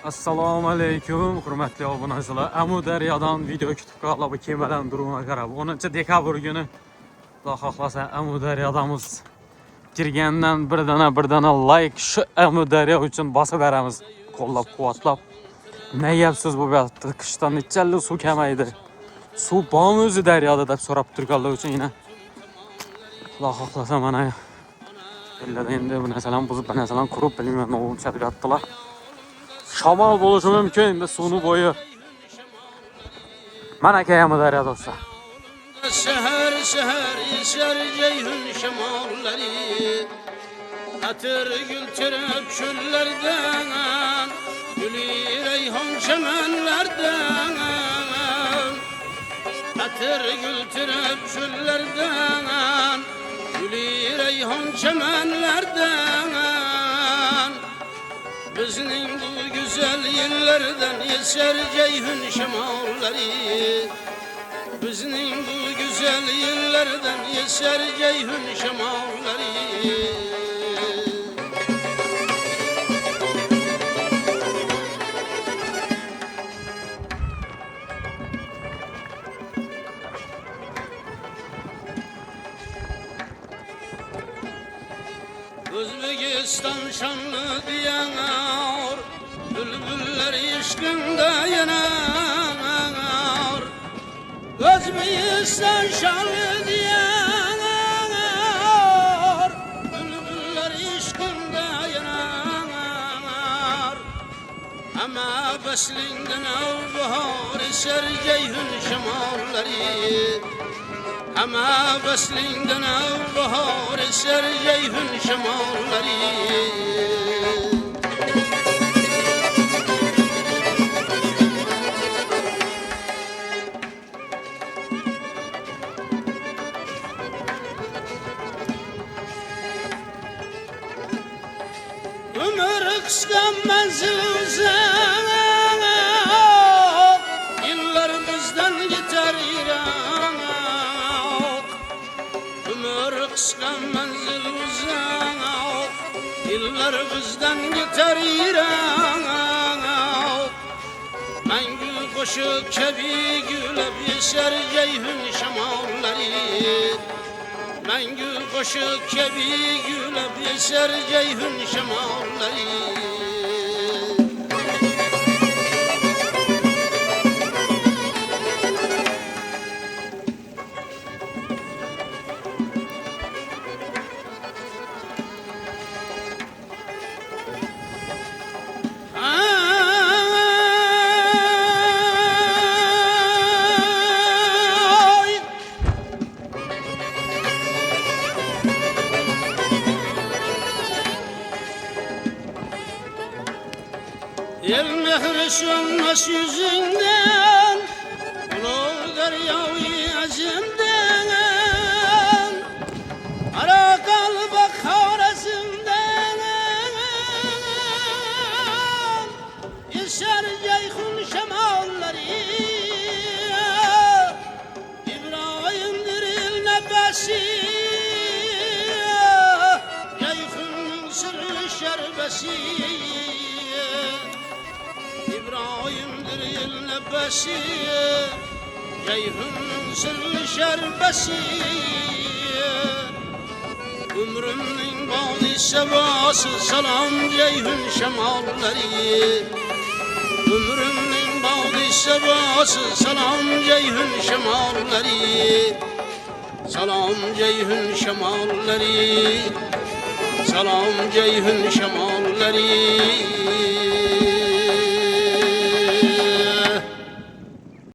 Assalomu alaykum, hurmatli obunachilar. Amudaryodan video kutib qolib, bu kemadan durumga qarab. 10-dekabr kuni Xudo xohlasa Amudaryodamiz kirgandan birdana like shu Amudaryo uchun bosib beramiz. Qo'llab-quvvatlab. Neyapsiz bu yerda qishdan nechali suv kamaydi. Suv bormi o'zi daryoda deb so'rab turganlar uchun yana Xudo xohlasa mana ellada endi bu narsalarni buzib, bu narsalarni qurib bilmayman, o'lchab yotdilar. Shamol bo'lishi mumkin endi suvni bo'yi. Mana Amudaryo do'stlar. Seher seher eser ceyhun şemalleri Atır gültürüp çöllerden Gülü reyhan çemenlerden Atır gültürüp çöllerden Gülü reyhan çemenlerden Bizning bu güzel yerlerden eser ceyhun şemalleri Bizning bu güzel yerlerden eser ceyhun şemalleri Özbekistan şanlı diyanar Bülbüller işkinde yanar Özbekistan şanlı diyanar Bülbüller işkinde yanar Ama beslinden avbahar eser ceyhun şemalleri Ama beslinden avbahar eser ceyhun şemalleri Ömür kıskan menzil uzak Yıllar bizden gider irak Ömür kıskan menzil uzak Yıllar bizden gider irak Mengü koşup kebi gülüp yeser ceyhun şemalleri Mengü koşup kebi gülüp yeser ceyhun şemalleri El mehri sönmez yüzünden Ulu deryayı azimden Ara kalbak havrasından Eser ceyhun şemalleri İbrahim'dir il nefesi Ceyhun'un sırrı şerbesi İbrahim'dir il nefesi Ceyhun'un sırrı şerbesi Ömrümün bağlı sevası Salam ceyhun şemalleri Ömrümün bağlı sevası Salam ceyhun şemalleri Salam ceyhun şemalleri Salam ceyhun şemalleri